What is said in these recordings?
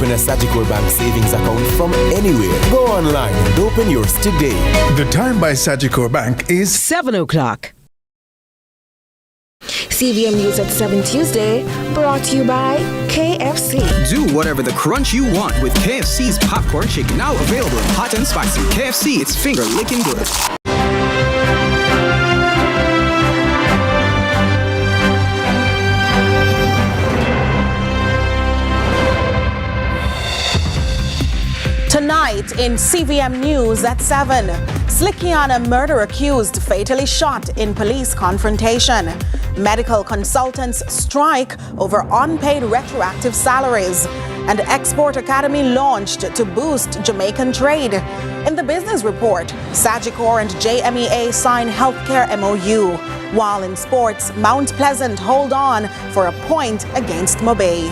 open a Sagicor Bank savings account from anywhere. Go online and open yours today. The time by Sagicor Bank is 7 o'clock. CVM News at 7 Tuesday, brought to you by KFC. Do whatever the crunch you want with KFC's popcorn chicken, now available in hot and spicy. KFC, it's finger-licking good. Tonight in CVM News at 7, Slickiana murder accused fatally shot in police confrontation. Medical consultants strike over unpaid retroactive salaries. And Export Academy launched to boost Jamaican trade. In the business report, Sagicor and JMEA sign healthcare MOU. While in sports, Mount Pleasant hold on for a point against Mobay.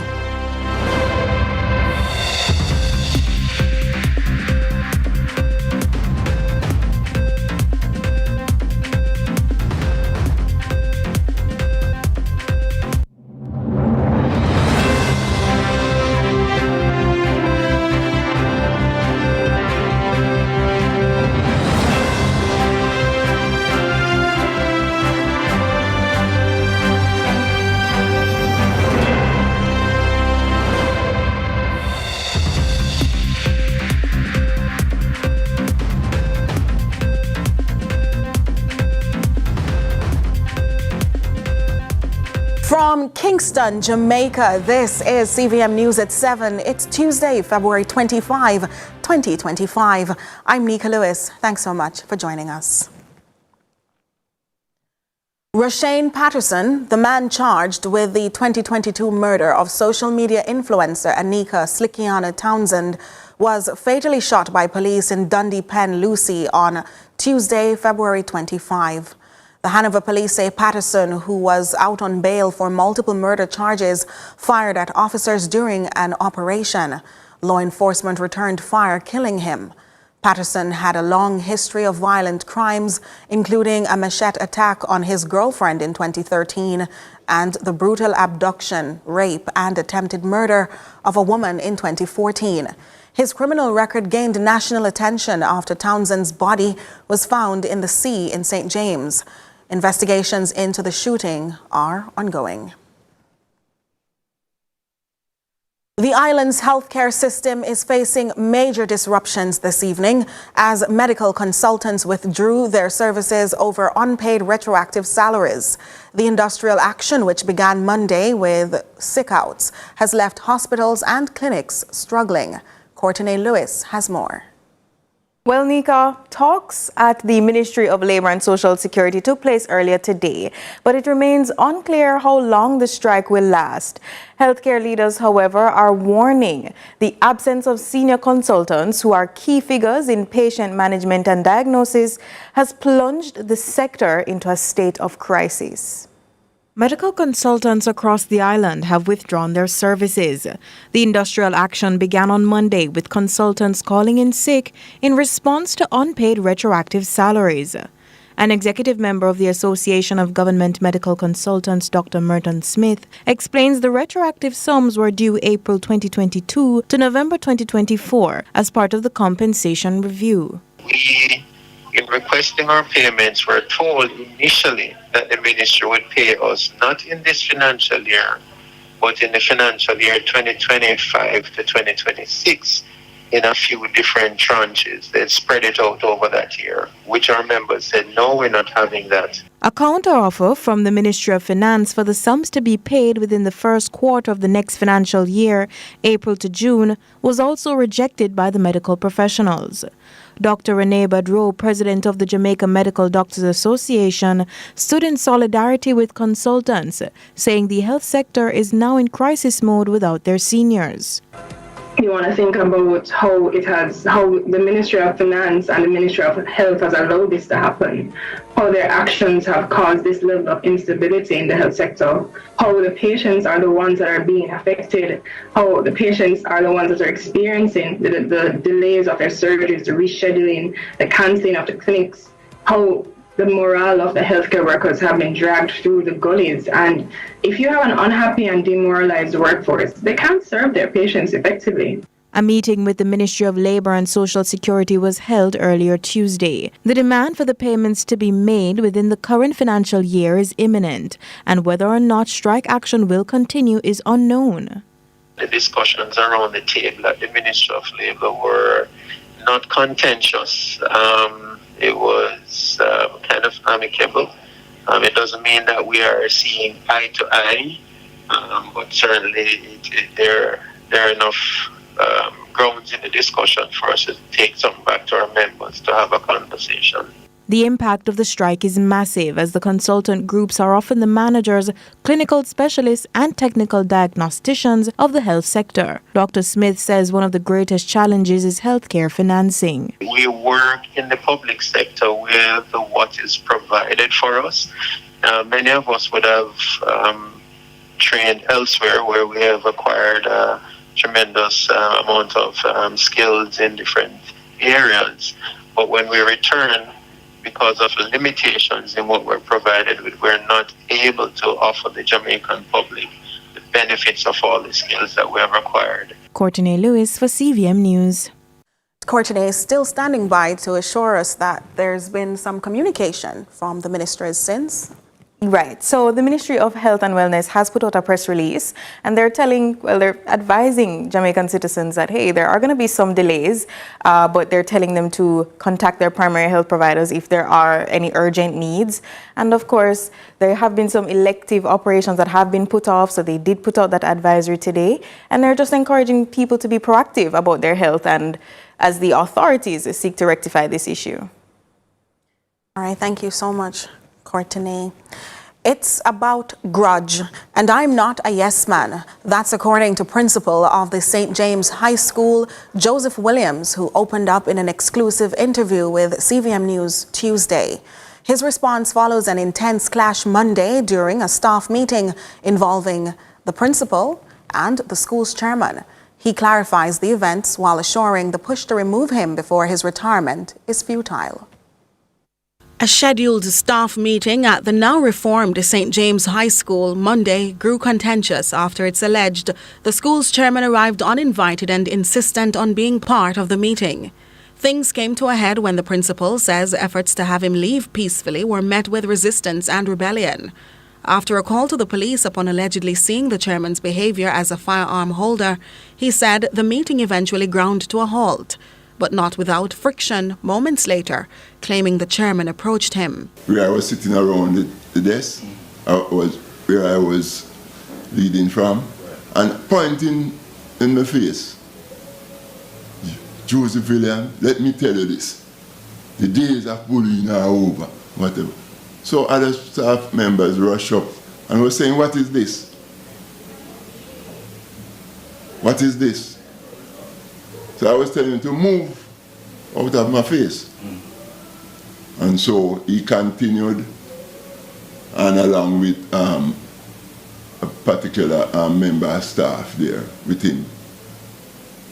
From Kingston, Jamaica, this is CVM News at 7. It's Tuesday, February 25, 2025. I'm Nika Lewis. Thanks so much for joining us. Rashane Patterson, the man charged with the 2022 murder of social media influencer Anika Slickiana Townsend, was fatally shot by police in Dundee Pen, Lucy on Tuesday, February 25. The Hanover police say Patterson, who was out on bail for multiple murder charges, fired at officers during an operation. Law enforcement returned fire, killing him. Patterson had a long history of violent crimes, including a machete attack on his girlfriend in 2013 and the brutal abduction, rape, and attempted murder of a woman in 2014. His criminal record gained national attention after Townsend's body was found in the sea in St. James. Investigations into the shooting are ongoing. The island's healthcare system is facing major disruptions this evening as medical consultants withdrew their services over unpaid retroactive salaries. The industrial action, which began Monday with sick-outs, has left hospitals and clinics struggling. Courtney Lewis has more. Well, Nika, talks at the Ministry of Labour and Social Security took place earlier today, but it remains unclear how long the strike will last. Healthcare leaders, however, are warning the absence of senior consultants who are key figures in patient management and diagnosis has plunged the sector into a state of crisis. Medical consultants across the island have withdrawn their services. The industrial action began on Monday with consultants calling in sick in response to unpaid retroactive salaries. An executive member of the Association of Government Medical Consultants, Dr. Merton Smith, explains the retroactive sums were due April 2022 to November 2024 as part of the compensation review. In requesting our payments, we're told initially that the ministry would pay us not in this financial year, but in the financial year 2025 to 2026 in a few different tranches. They'd spread it out over that year, which our members said, no, we're not having that. A counteroffer from the Ministry of Finance for the sums to be paid within the first quarter of the next financial year, April to June, was also rejected by the medical professionals. Dr. Renee Badreau, president of the Jamaica Medical Doctors Association, stood in solidarity with consultants, saying the health sector is now in crisis mode without their seniors. You want to think about how the Ministry of Finance and the Ministry of Health has allowed this to happen, how their actions have caused this level of instability in the health sector, how the patients are the ones that are being affected, how the patients are the ones that are experiencing the delays of their surgeries, the rescheduling, the cancelling of the clinics, how the morale of the healthcare workers have been dragged through the gullies. And if you have an unhappy and demoralized workforce, they can't serve their patients effectively. A meeting with the Ministry of Labour and Social Security was held earlier Tuesday. The demand for the payments to be made within the current financial year is imminent, and whether or not strike action will continue is unknown. The discussions around the table at the Ministry of Labour were not contentious. It was kind of amicable. It doesn't mean that we are seeing eye to eye, but certainly there are enough grounds in the discussion for us to take something back to our members to have a conversation. The impact of the strike is massive, as the consultant groups are often the managers, clinical specialists and technical diagnosticians of the health sector. Dr. Smith says one of the greatest challenges is healthcare financing. We work in the public sector with what is provided for us. Many of us would have trained elsewhere where we have acquired a tremendous amount of skills in different areas. But when we return, because of limitations in what we're provided with, we're not able to offer the Jamaican public the benefits of all the skills that we have acquired. Courtney Lewis for CVM News. Courtney is still standing by to assure us that there's been some communication from the ministers since. Right. So the Ministry of Health and Wellness has put out a press release, and they're advising Jamaican citizens that, hey, there are going to be some delays, but they're telling them to contact their primary health providers if there are any urgent needs. And of course, there have been some elective operations that have been put off, so they did put out that advisory today, and they're just encouraging people to be proactive about their health and as the authorities seek to rectify this issue. All right, thank you so much, Courtney. It's about grudge, and I'm not a yes man. That's according to principal of the St. James High School, Joseph Williams, who opened up in an exclusive interview with CVM News Tuesday. His response follows an intense clash Monday during a staff meeting involving the principal and the school's chairman. He clarifies the events while assuring the push to remove him before his retirement is futile. A scheduled staff meeting at the now reformed St. James High School Monday grew contentious after it's alleged the school's chairman arrived uninvited and insistent on being part of the meeting. Things came to a head when the principal says efforts to have him leave peacefully were met with resistance and rebellion. After a call to the police upon allegedly seeing the chairman's behavior as a firearm holder, he said the meeting eventually ground to a halt, but not without friction moments later, claiming the chairman approached him. Where I was sitting around the desk, was where I was leading from, and pointing in my face. Joseph Williams, let me tell you this. The days of bullying are over, whatever. So other staff members rushed up and were saying, what is this? What is this? So I was telling him to move out of my face. And so he continued, and along with a particular member of staff there with him.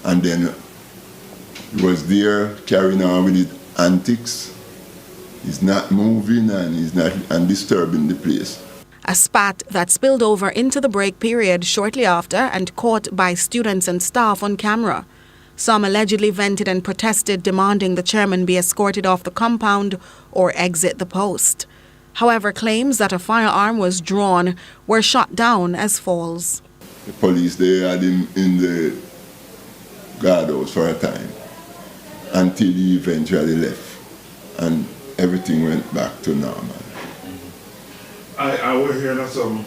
And then he was there carrying on with his antics. He's not moving and he's not disturbing the place. A spat that spilled over into the break period shortly after and caught by students and staff on camera. Some allegedly vented and protested, demanding the chairman be escorted off the compound or exit the post. However, claims that a firearm was drawn were shot down as false. The police, they had him in the guardhouse for a time until he eventually left and everything went back to normal. I will hear that some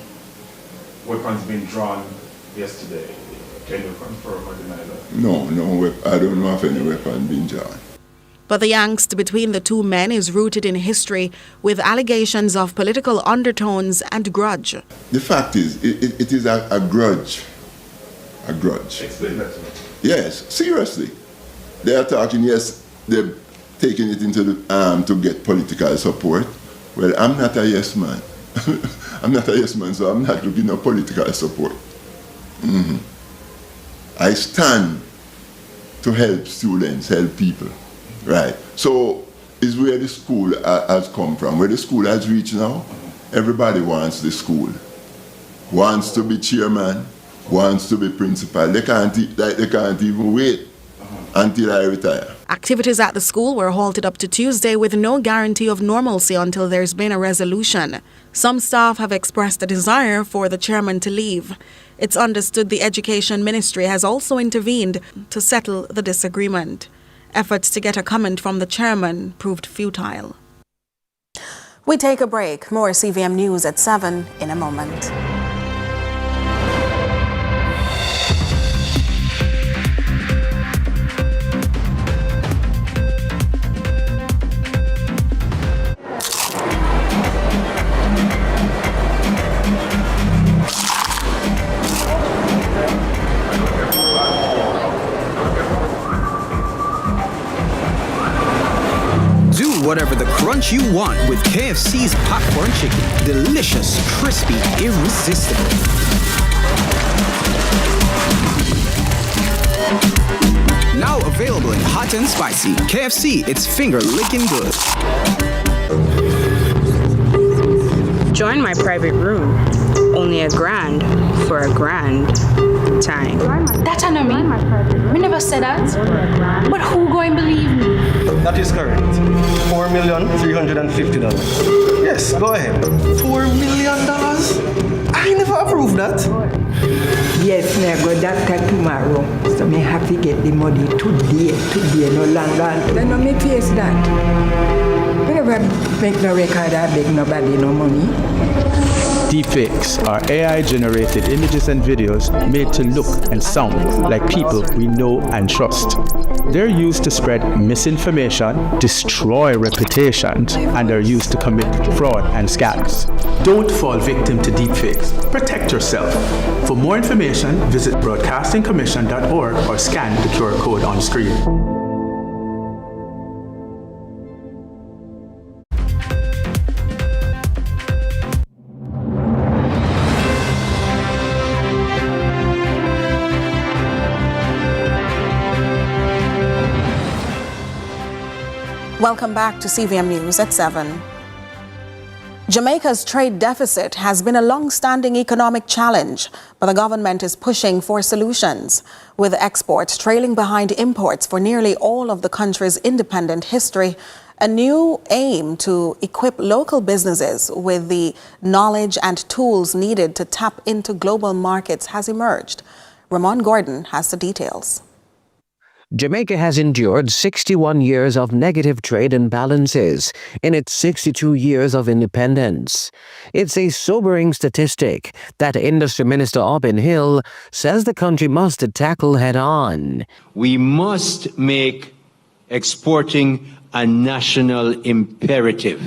weapons being drawn yesterday. Can you confirm or deny that? No, I don't know of any weapon being drawn. But the angst between the two men is rooted in history, with allegations of political undertones and grudge. The fact is, it is a grudge. A grudge. Explain that to me. Yes, seriously. They are talking, yes, they're taking it into the to get political support. Well, I'm not a yes man. I'm not a yes man, so I'm not looking for political support. I stand to help students, help people, right? So is where the school has come from. Where the school has reached now, everybody wants the school. Wants to be chairman, wants to be principal. They can't even wait until I retire. Activities at the school were halted up to Tuesday with no guarantee of normalcy until there's been a resolution. Some staff have expressed a desire for the chairman to leave. It's understood the Education Ministry has also intervened to settle the disagreement. Efforts to get a comment from the chairman proved futile. We take a break. More CVM News at 7 in a moment. Whatever the crunch you want with KFC's popcorn chicken. Delicious, crispy, irresistible. Now available in hot and spicy. KFC, it's finger-licking good. Join my private room. Only $1,000 for a grand time. That I know me. We never said that. But who going to believe me? That is correct. $4,350,000. Yes, go ahead. $4 million? I never approved that. Yes, me go doctor tomorrow. So me have to get the money today, no longer. Then no me face that. We never make no record or beg nobody no money. Deepfakes are AI-generated images and videos made to look and sound like people we know and trust. They're used to spread misinformation, destroy reputations, and are used to commit fraud and scams. Don't fall victim to deepfakes. Protect yourself. For more information, visit broadcastingcommission.org or scan the QR code on screen. Welcome back to CVM News at 7. Jamaica's trade deficit has been a long-standing economic challenge, but the government is pushing for solutions, with exports trailing behind imports for nearly all of the country's independent history. A new aim to equip local businesses with the knowledge and tools needed to tap into global markets has emerged. Ramon Gordon has the details. Jamaica has endured 61 years of negative trade imbalances in its 62 years of independence. It's a sobering statistic that Industry Minister Aubin Hill says the country must tackle head-on. We must make exporting a national imperative.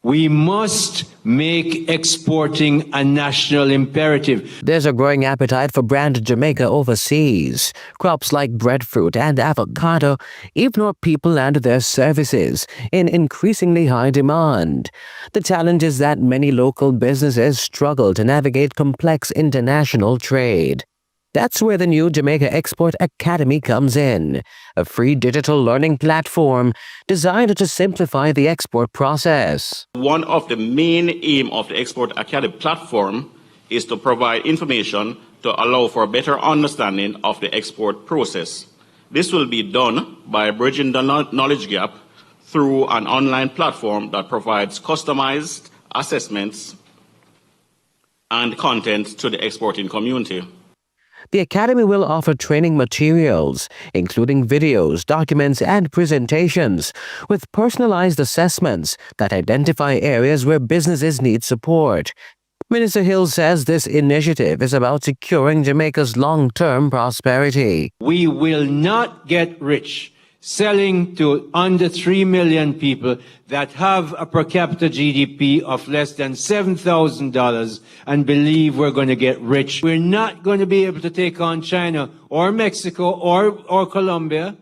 We must make exporting a national imperative. There's a growing appetite for brand Jamaica overseas. Crops like breadfruit and avocado even are people and their services in increasingly high demand. The challenge is that many local businesses struggle to navigate complex international trade. That's where the new Jamaica Export Academy comes in, a free digital learning platform designed to simplify the export process. One of the main aims of the Export Academy platform is to provide information to allow for a better understanding of the export process. This will be done by bridging the knowledge gap through an online platform that provides customized assessments and content to the exporting community. The Academy will offer training materials, including videos, documents, and presentations, with personalized assessments that identify areas where businesses need support. Minister Hill says this initiative is about securing Jamaica's long-term prosperity. We will not get rich selling to under 3 million people that have a per capita GDP of less than $7,000 and believe we're going to get rich. We're not going to be able to take on China or Mexico or Colombia,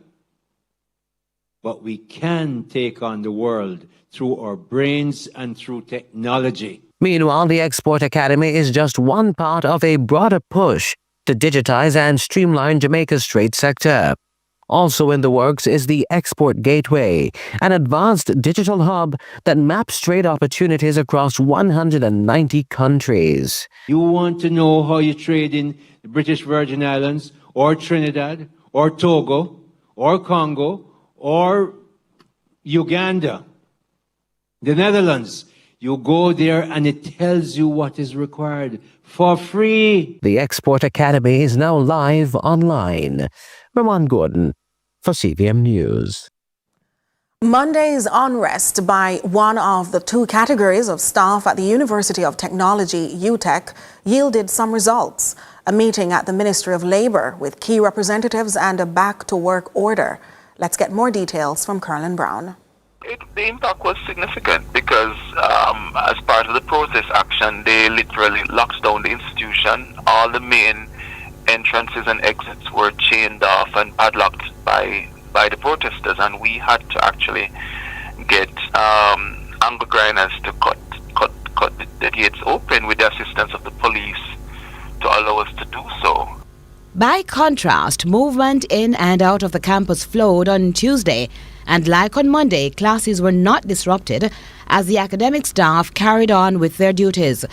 but we can take on the world through our brains and through technology. Meanwhile, the Export Academy is just one part of a broader push to digitize and streamline Jamaica's trade sector. Also in the works is the Export Gateway, an advanced digital hub that maps trade opportunities across 190 countries. You want to know how you trade in the British Virgin Islands or Trinidad or Togo or Congo or Uganda, the Netherlands. You go there and it tells you what is required for free. The Export Academy is now live online. Ramon Gordon for CVM News. Monday's unrest by one of the two categories of staff at the University of Technology, UTech, yielded some results. A meeting at the Ministry of Labour with key representatives and a back-to-work order. Let's get more details from Carlin Brown. The impact was significant because as part of the protest action, they literally locked down the institution. All the main entrances and exits were chained off and padlocked by the protesters, and we had to actually get angle grinders to cut the gates open with the assistance of the police to allow us to do so. By contrast, movement in and out of the campus flowed on Tuesday, and like on Monday, classes were not disrupted as the academic staff carried on with their duties.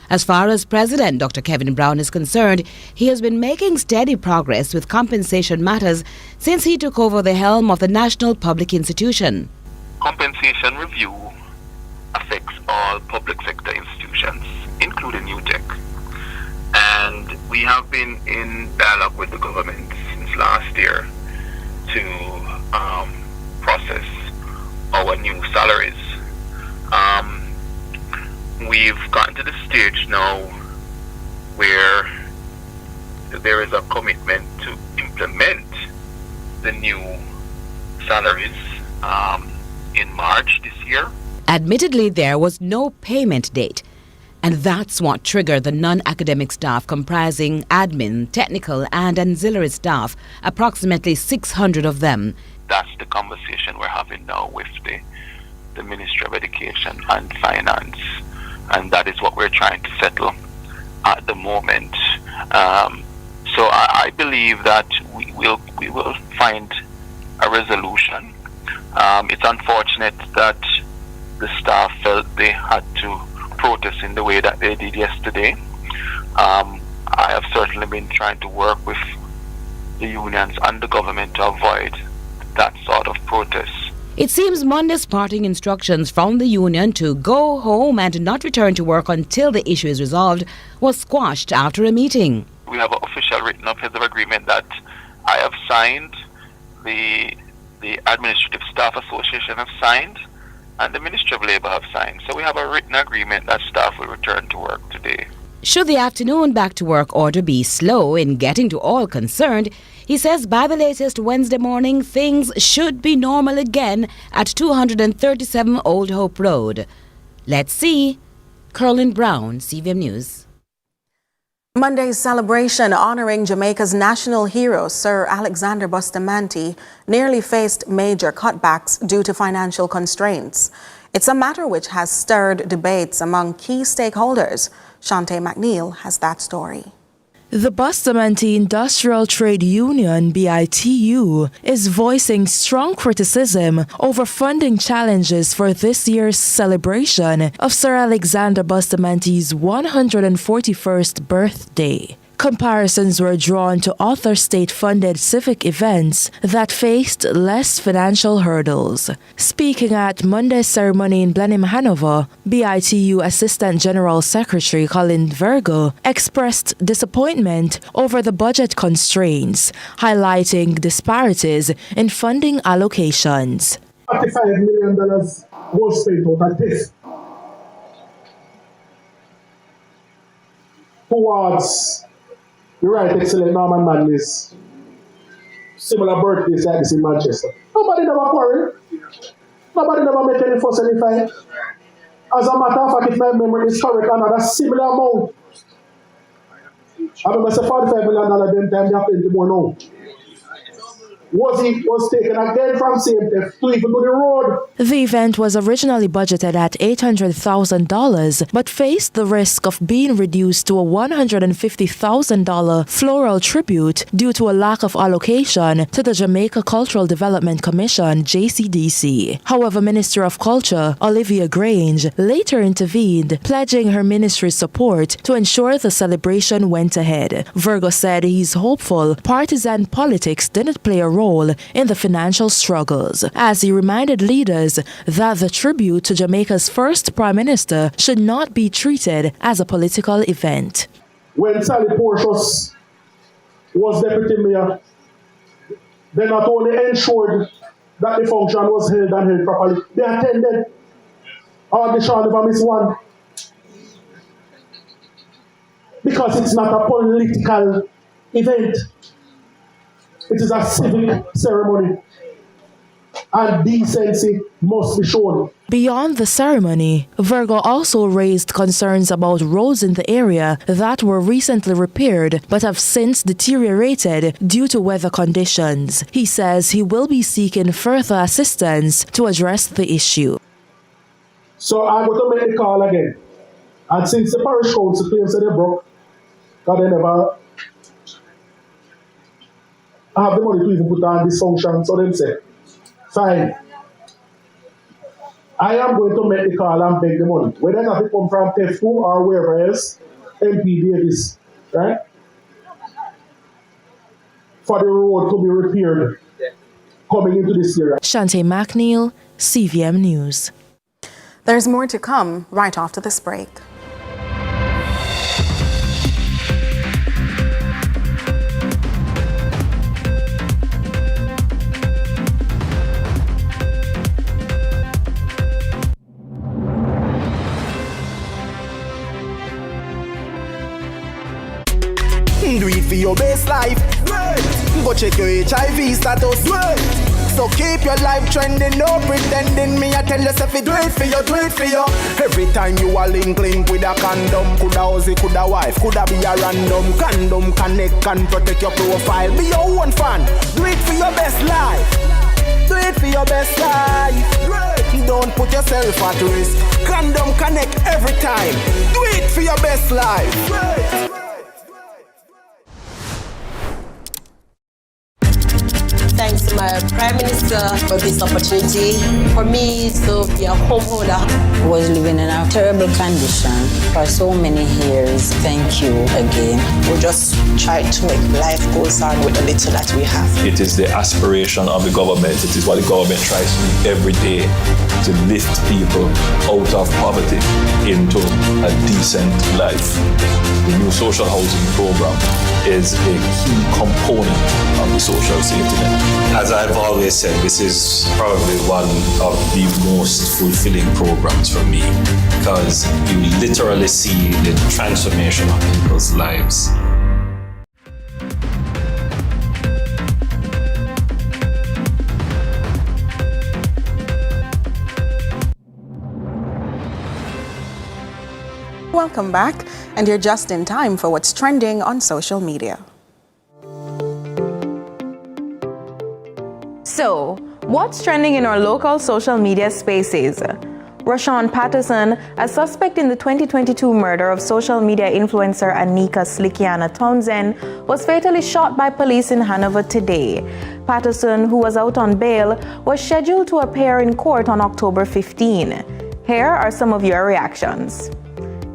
As far as President Dr. Kevin Brown is concerned, he has been making steady progress with compensation matters since he took over the helm of the National Public Institution. Compensation review affects all public sector institutions, including UTech. And we have been in dialogue with the government since last year to process our new salaries. We've gotten to the stage now where there is a commitment to implement the new salaries in March this year. Admittedly, there was no payment date. And that's what triggered the non-academic staff comprising admin, technical and ancillary staff, approximately 600 of them. That's the conversation we're having now with the Ministry of Education and Finance. And that is what we're trying to settle at the moment. So I believe that we will find a resolution. It's unfortunate that the staff felt they had to protest in the way that they did yesterday. I have certainly been trying to work with the unions and the government to avoid that sort of protest. It seems Monday's parting instructions from the union to go home and not return to work until the issue is resolved was squashed after a meeting. We have an official written up heads of agreement that I have signed, the Administrative Staff Association have signed, and the Ministry of Labour have signed. So we have a written agreement that staff will return to work today. Should the afternoon back-to-work order be slow in getting to all concerned, he says by the latest Wednesday morning, things should be normal again at 237 Old Hope Road. Let's see. Carlin Brown, CVM News. Monday's celebration honoring Jamaica's national hero, Sir Alexander Bustamante, nearly faced major cutbacks due to financial constraints. It's a matter which has stirred debates among key stakeholders. Shante McNeil has that story. The Bustamante Industrial Trade Union, BITU, is voicing strong criticism over funding challenges for this year's celebration of Sir Alexander Bustamante's 141st birthday. Comparisons were drawn to other state-funded civic events that faced less financial hurdles. Speaking at Monday's ceremony in Blenheim, Hanover, BITU Assistant General Secretary Colin Virgo expressed disappointment over the budget constraints, highlighting disparities in funding allocations. $45 million was spent out of this towards the Right Excellent Norman Manley's similar birthdays like this in Manchester. Nobody never quarrel. Nobody never make any fuss, any fight. As a matter of fact, if my memory is correct, another similar amount. I remember say $45 million them time they have plenty more now. was taken again from same theft to even do the road. The event was originally budgeted at $800,000, but faced the risk of being reduced to a $150,000 floral tribute due to a lack of allocation to the Jamaica Cultural Development Commission, JCDC. However, Minister of Culture, Olivia Grange, later intervened, pledging her ministry's support to ensure the celebration went ahead. Virgo said he's hopeful partisan politics didn't play a role in the financial struggles, as he reminded leaders that the tribute to Jamaica's first Prime Minister should not be treated as a political event. When Sally Portius was deputy mayor, they not only ensured that the function was held and held properly, they attended. Our Bishop never missed one. Because it's not a political event. It is a civic ceremony, and decency must be shown. Beyond the ceremony, Virgo also raised concerns about roads in the area that were recently repaired but have since deteriorated due to weather conditions. He says he will be seeking further assistance to address the issue. So I'm going to make the call again. And since the parish council claims that they broke, because they never have the money to even put on this function, so they say, fine. I am going to make the call and beg the money. Whether it has to come from TEFCO or wherever else, MP Davis, right? For the road to be repaired coming into this area. Shante McNeil, CVM News. There's more to come right after this break. Do it for your best life. Go check your HIV status. So keep your life trending, no pretending. Me I tell yourself do it for you, do it for you. Every time you are link with a condom, coulda husband, coulda wife, coulda be a random. Condom connect and protect your profile. Be your own fan. Do it for your best life. Do it for your best life. Don't put yourself at risk. Condom connect every time. Do it for your best life. Thanks to my Prime Minister for this opportunity. For me to be a homeowner. I was living in a terrible condition for so many years. Thank you again. We just try to make life go on with the little that we have. It is the aspiration of the government. It is what the government tries to do every day to lift people out of poverty into a decent life. The new social housing program is a key component of the social safety net. As I've always said, this is probably one of the most fulfilling programs for me because you literally see the transformation of people's lives. Welcome back, and you're just in time for what's trending on social media. So, what's trending in our local social media spaces? Rashawn Patterson, a suspect in the 2022 murder of social media influencer Anika Slickiana Townsend, was fatally shot by police in Hanover today. Patterson, who was out on bail, was scheduled to appear in court on October 15. Here are some of your reactions.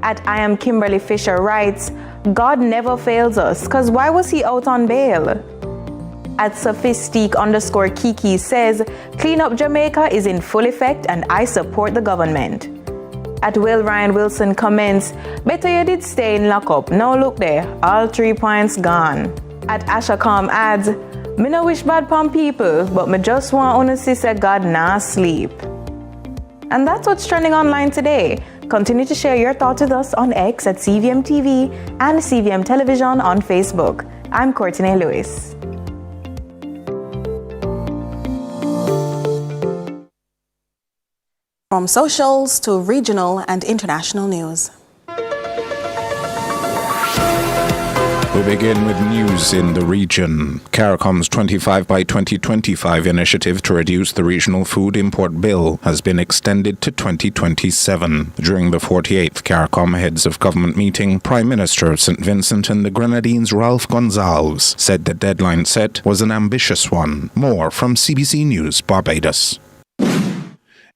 At I Am Kimberly Fisher writes, God never fails us, cause why was he out on bail? At Sophistique_Kiki says, Clean Up Jamaica is in full effect and I support the government. At Will Ryan Wilson comments, better you did stay in lockup. Now look there, all 3 points gone. At Ashacom adds, me no wish bad pon people, but me just want una see say God nah sleep. And that's what's trending online today. Continue to share your thoughts with us on X at CVM TV and CVM Television on Facebook. I'm Courtney Lewis. From socials to regional and international news. We begin with news in the region. CARICOM's 25 by 2025 initiative to reduce the regional food import bill has been extended to 2027. During the 48th CARICOM Heads of Government meeting, Prime Minister of St. Vincent and the Grenadines Ralph Gonsalves said the deadline set was an ambitious one. More from CBC News, Barbados.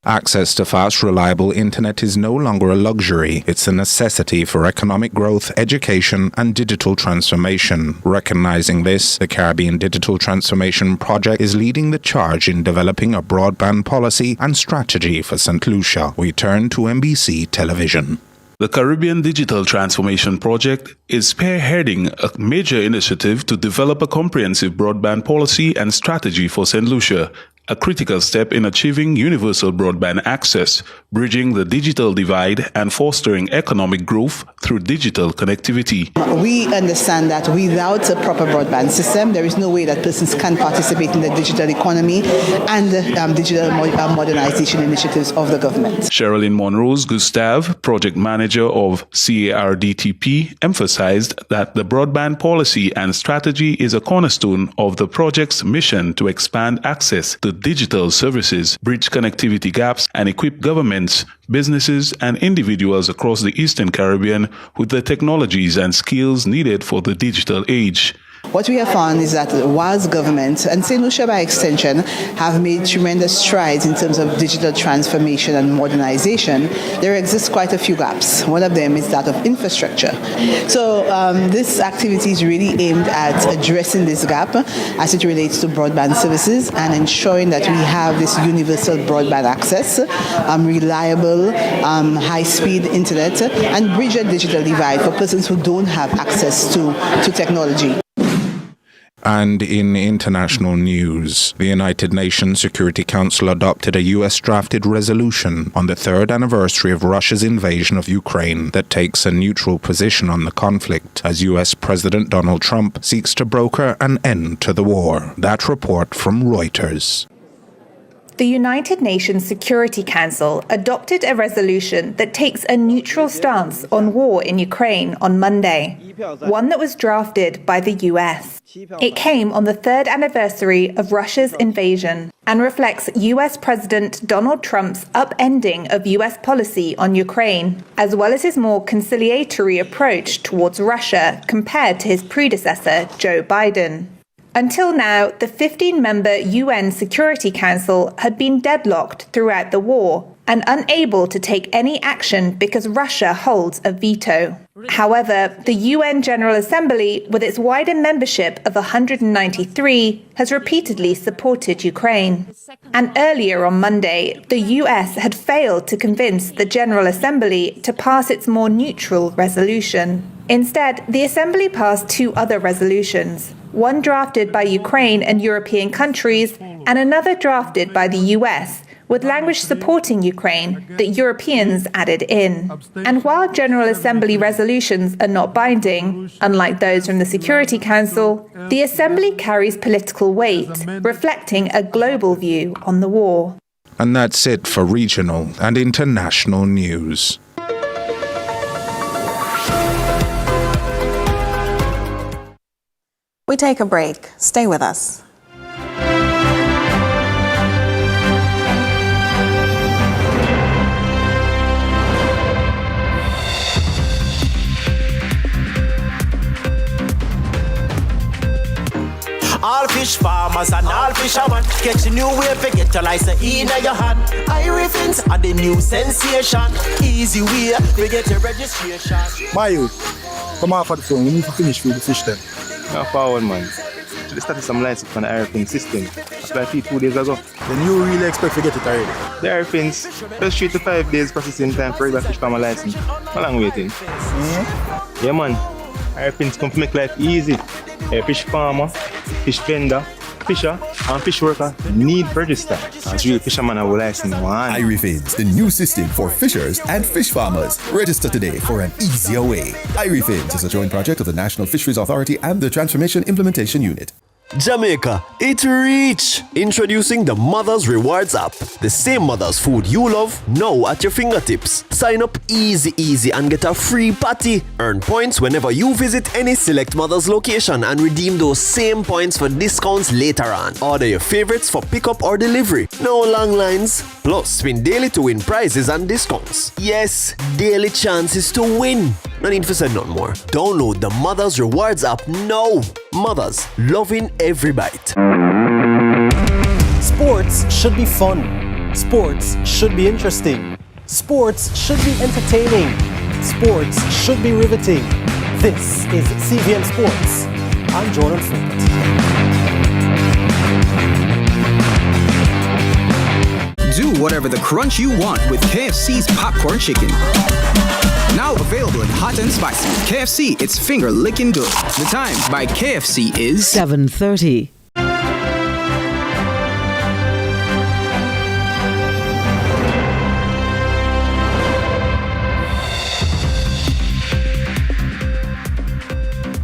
Access to fast, reliable internet is no longer a luxury. It's a necessity for economic growth, education, and digital transformation. Recognizing this, the Caribbean Digital Transformation Project is leading the charge in developing a broadband policy and strategy for St. Lucia. We turn to NBC Television. The Caribbean Digital Transformation Project is spearheading a major initiative to develop a comprehensive broadband policy and strategy for St. Lucia, a critical step in achieving universal broadband access, bridging the digital divide and fostering economic growth through digital connectivity. We understand that without a proper broadband system, there is no way that persons can participate in the digital economy and the digital modernization initiatives of the government. Sherilyn Monrose Gustave, project manager of CARDTP, emphasized that the broadband policy and strategy is a cornerstone of the project's mission to expand access to digital services, bridge connectivity gaps, and equip governments, businesses, and individuals across the Eastern Caribbean with the technologies and skills needed for the digital age. What we have found is that whilst government and St. Lucia by extension have made tremendous strides in terms of digital transformation and modernization, there exists quite a few gaps. One of them is that of infrastructure. So this activity is really aimed at addressing this gap as it relates to broadband services and ensuring that we have this universal broadband access, reliable, high-speed internet, and bridge a digital divide for persons who don't have access to technology. And in international news, the United Nations Security Council adopted a U.S.-drafted resolution on the third anniversary of Russia's invasion of Ukraine that takes a neutral position on the conflict as U.S. President Donald Trump seeks to broker an end to the war. That report from Reuters. The United Nations Security Council adopted a resolution that takes a neutral stance on war in Ukraine on Monday, one that was drafted by the US. It came on the third anniversary of Russia's invasion and reflects US President Donald Trump's upending of US policy on Ukraine, as well as his more conciliatory approach towards Russia compared to his predecessor, Joe Biden. Until now, the 15-member UN Security Council had been deadlocked throughout the war and unable to take any action because Russia holds a veto. However, the UN General Assembly, with its wider membership of 193, has repeatedly supported Ukraine. And earlier on Monday, the US had failed to convince the General Assembly to pass its more neutral resolution. Instead, the Assembly passed two other resolutions, one drafted by Ukraine and European countries, and another drafted by the US, with language supporting Ukraine that Europeans added in. And while General Assembly resolutions are not binding, unlike those from the Security Council, the Assembly carries political weight, reflecting a global view on the war. And that's it for regional and international news. We take a break. Stay with us. All fish farmers and all fishermen catch a new wave to get your license in your hand. Irifins are the new sensation. Easy way to get your registration. My youth, come off of the phone. We need to finish with the fish then. Not forward, man. They started some license on the Irifins system. Applied 2 days ago. Then you really expect to get it already? The Irifins, just 3 to 5 days processing time for regular fish farmer license. How long waiting? Yeah, man. Irifins come to make life easy. A fish farmer, fish vendor, fisher, and fish worker need to register. As real fishermen have a license. Irifins, the new system for fishers and fish farmers. Register today for an easier way. Irifins is a joint project of the National Fisheries Authority and the Transformation Implementation Unit. Jamaica, it reach! Introducing the Mother's Rewards app. The same mother's food you love, now at your fingertips. Sign up easy and get a free patty. Earn points whenever you visit any select Mother's location and redeem those same points for discounts later on. Order your favorites for pickup or delivery. No long lines. Plus, win daily to win prizes and discounts. Yes, daily chances to win. No need for say none more. Download the Mother's Rewards app now. Mothers, loving every bite. Sports should be fun. Sports should be interesting. Sports should be entertaining. Sports should be riveting. This is CVM Sports. I'm Jordan Freight. Do whatever the crunch you want with KFC's popcorn chicken. Now available in hot and spicy. KFC, it's finger licking good. The time by KFC is 7:30.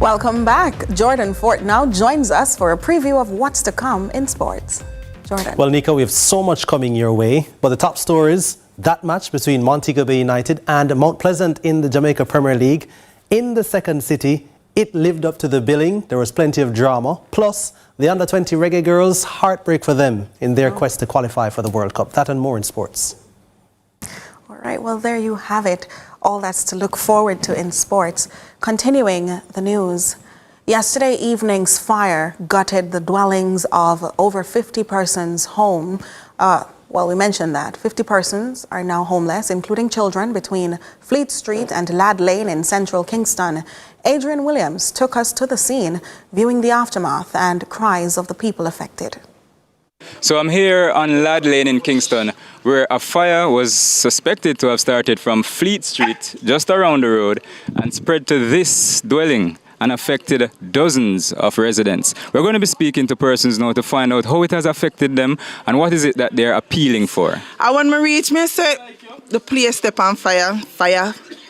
Welcome back. Jordan Fort now joins us for a preview of what's to come in sports. Jordan. Well, Nika, we have so much coming your way, but the top stories, that match between Montego Bay United and Mount Pleasant in the Jamaica Premier League. In the second city, it lived up to the billing. There was plenty of drama. Plus, the under-20 Reggae Girls, heartbreak for them in their quest to qualify for the World Cup. That and more in sports. All right, well, there you have it. All that's to look forward to in sports. Continuing the news. Yesterday evening's fire gutted the dwellings of over 50 persons home. Well, we mentioned that 50 persons are now homeless, including children, between Fleet Street and Lad Lane in central Kingston. Adrian Williams took us to the scene, viewing the aftermath and cries of the people affected. So I'm here on Lad Lane in Kingston, where a fire was suspected to have started from Fleet Street, just around the road, and spread to this dwelling and affected dozens of residents. We're going to be speaking to persons now to find out how it has affected them and what is it that they're appealing for. I when me reach me say the place step on fire.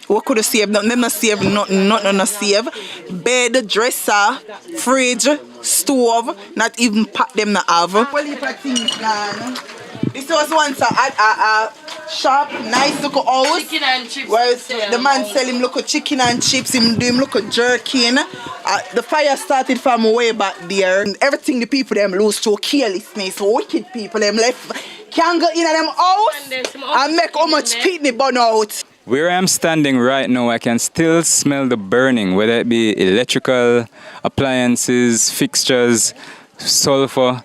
What could have saved? Them not save nothing not save. Bed, dresser, fridge, stove, not even pack them not have. Well, if I think this was once a shop, nice look house. Chicken and chips. Where the man sell him look chicken and chips, him do him look jerky. The fire started from way back there. Everything the people them lose to carelessness. Wicked people them left can't go in them house and make how much pitney burn out. Where I am standing right now, I can still smell the burning, whether it be electrical, appliances, fixtures, sulfur.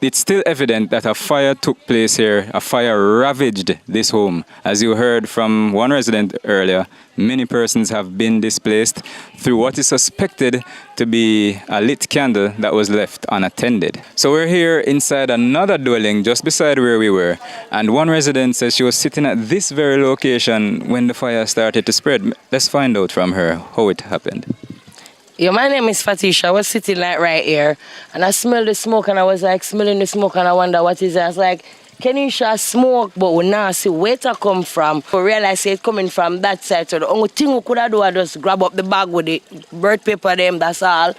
It's still evident that a fire took place here. A fire ravaged this home. As you heard from one resident earlier, many persons have been displaced through what is suspected to be a lit candle that was left unattended. So we're here inside another dwelling just beside where we were. And one resident says she was sitting at this very location when the fire started to spread. Let's find out from her how it happened. Yeah, my name is Fatisha. I was sitting like right here and I smelled the smoke and I was like smelling the smoke and I wonder what is it. I was like, Kenisha smoke, but we now see where it come from. We realize it's coming from that side. So the only thing we could have do is just grab up the bag with the bird paper them, that's all.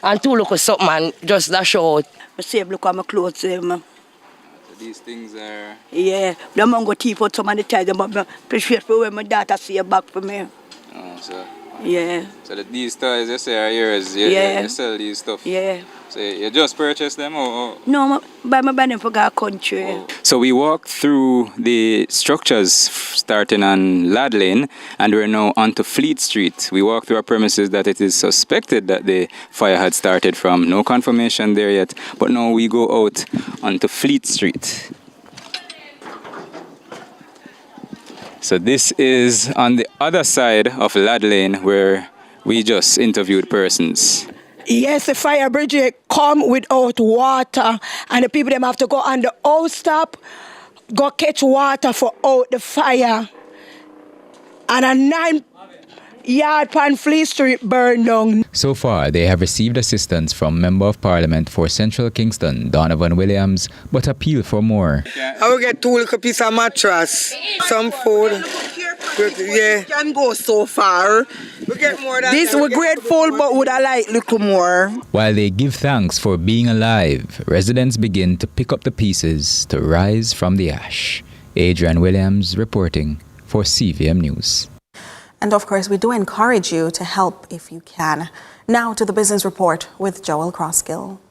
And to look at something and just dash out. I see look at my clothes them. So these things are... Yeah, the man go teeth out some of the time, but I appreciate for when my daughter see a bag for me. Oh, so... Yeah. So that these toys you say are yours, yeah. You sell these stuff? Yeah. So you just purchased them or? No, buy them for our country. Oh. So we walked through the structures starting on Lad Lane and we're now onto Fleet Street. We walked through our premises that it is suspected that the fire had started from. No confirmation there yet, but now we go out onto Fleet Street. So this is on the other side of Lad Lane where we just interviewed persons. Yes, the fire brigade come without water and the people them have to go on the house top, go catch water for out the fire. And a 9-yard pan Fleet Street burned down. So far, they have received assistance from Member of Parliament for Central Kingston, Donovan Williams, but appeal for more. I will get 2 little pieces of mattress, some food. Yeah. We can go so far. We This we're grateful, but would I like little more? While they give thanks for being alive, residents begin to pick up the pieces to rise from the ash. Adrian Williams reporting for CVM News. And of course, we do encourage you to help if you can. Now to the business report with Joel Crosskill.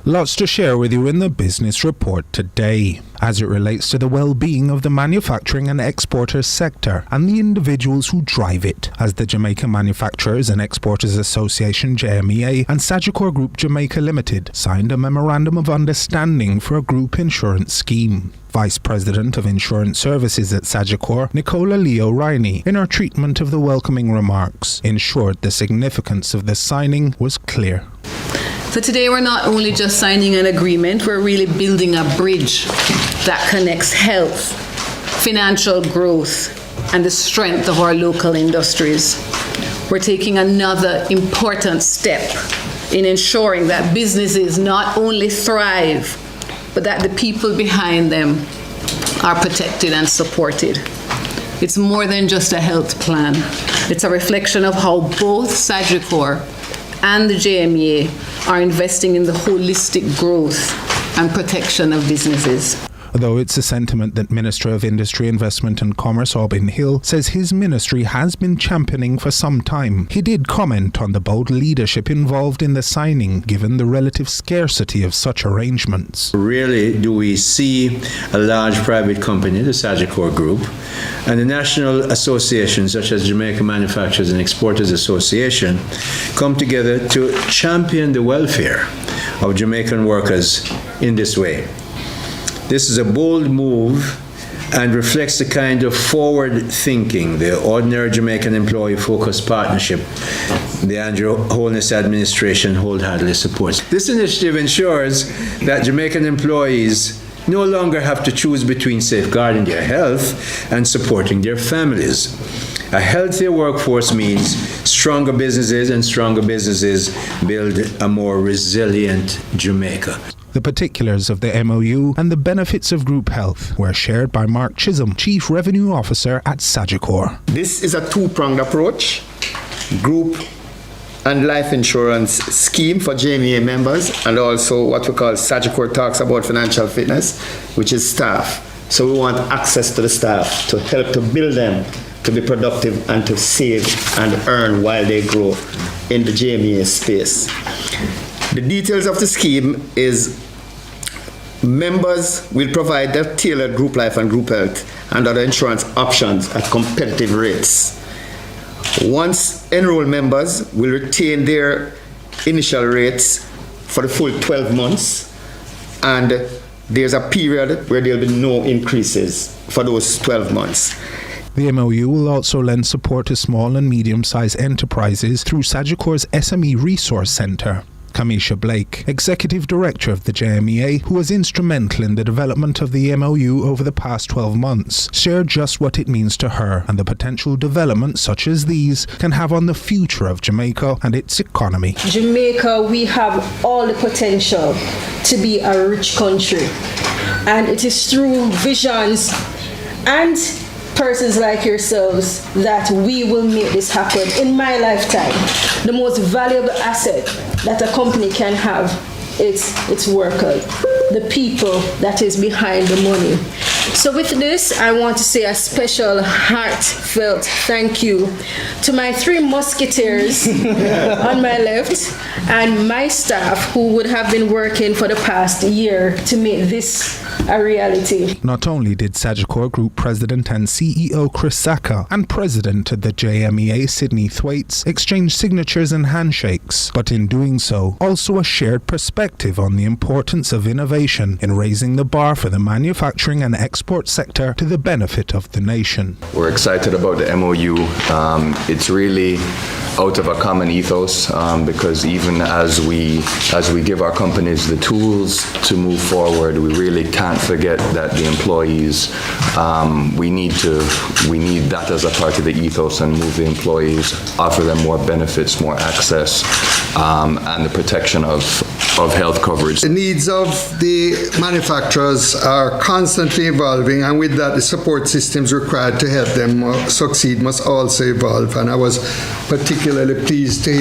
Lots to share with you in the business report today, as it relates to the well-being of the manufacturing and exporters sector and the individuals who drive it, as the Jamaica Manufacturers and Exporters Association JMEA and Sagicor Group Jamaica Limited signed a memorandum of understanding for a group insurance scheme. Vice President of Insurance Services at Sagicor, Nicola Leo Riney, in her treatment of the welcoming remarks, ensured the significance of the signing was clear. So today we're not only just signing an agreement, we're really building a bridge that connects health, financial growth, and the strength of our local industries. We're taking another important step in ensuring that businesses not only thrive, but that the people behind them are protected and supported. It's more than just a health plan. It's a reflection of how both Sagicor and the JMEA are investing in the holistic growth and protection of businesses. Though it's a sentiment that Minister of Industry, Investment and Commerce Albin Hill says his ministry has been championing for some time, he did comment on the bold leadership involved in the signing given the relative scarcity of such arrangements. Rarely do we see a large private company, the Sagicor Group, and the national associations such as Jamaica Manufacturers and Exporters Association come together to champion the welfare of Jamaican workers in this way. This is a bold move and reflects the kind of forward thinking the ordinary Jamaican employee-focused partnership the Andrew Holness administration wholeheartedly supports. This initiative ensures that Jamaican employees no longer have to choose between safeguarding their health and supporting their families. A healthier workforce means stronger businesses, and stronger businesses build a more resilient Jamaica. The particulars of the MOU and the benefits of group health were shared by Mark Chisholm, Chief Revenue Officer at Sagicor. This is a two-pronged approach, group and life insurance scheme for JMEA members, and also what we call Sagicor talks about financial fitness, which is staff. So we want access to the staff to help to build them to be productive and to save and earn while they grow in the JMEA space. The details of the scheme is members will provide their tailored group life and group health and other insurance options at competitive rates. Once enrolled members will retain their initial rates for the full 12 months, and there's a period where there will be no increases for those 12 months. The MOU will also lend support to small and medium-sized enterprises through Sagicor's SME Resource Centre. Kamisha Blake, Executive Director of the JMEA, who was instrumental in the development of the MOU over the past 12 months, shared just what it means to her and the potential developments such as these can have on the future of Jamaica and its economy. Jamaica, we have all the potential to be a rich country, and it is through visions and persons like yourselves that we will make this happen. In my lifetime, the most valuable asset that a company can have is its workers, the people that is behind the money. So with this, I want to say a special heartfelt thank you to my 3 musketeers on my left and my staff who would have been working for the past year to make this a reality. Not only did Sagicor Group President and CEO Chris Saka and President of the JMEA Sydney Thwaites exchange signatures and handshakes, but in doing so, also a shared perspective on the importance of innovation in raising the bar for the manufacturing and export sector to the benefit of the nation. We're excited about the MOU. It's really out of a common ethos because even as we give our companies the tools to move forward, we really can't forget that the employees, we need that as a part of the ethos and move the employees, offer them more benefits, more access, and the protection of health coverage. The needs of the manufacturers are constantly evolving, and with that, the support systems required to help them succeed must also evolve. And I was particularly pleased to hear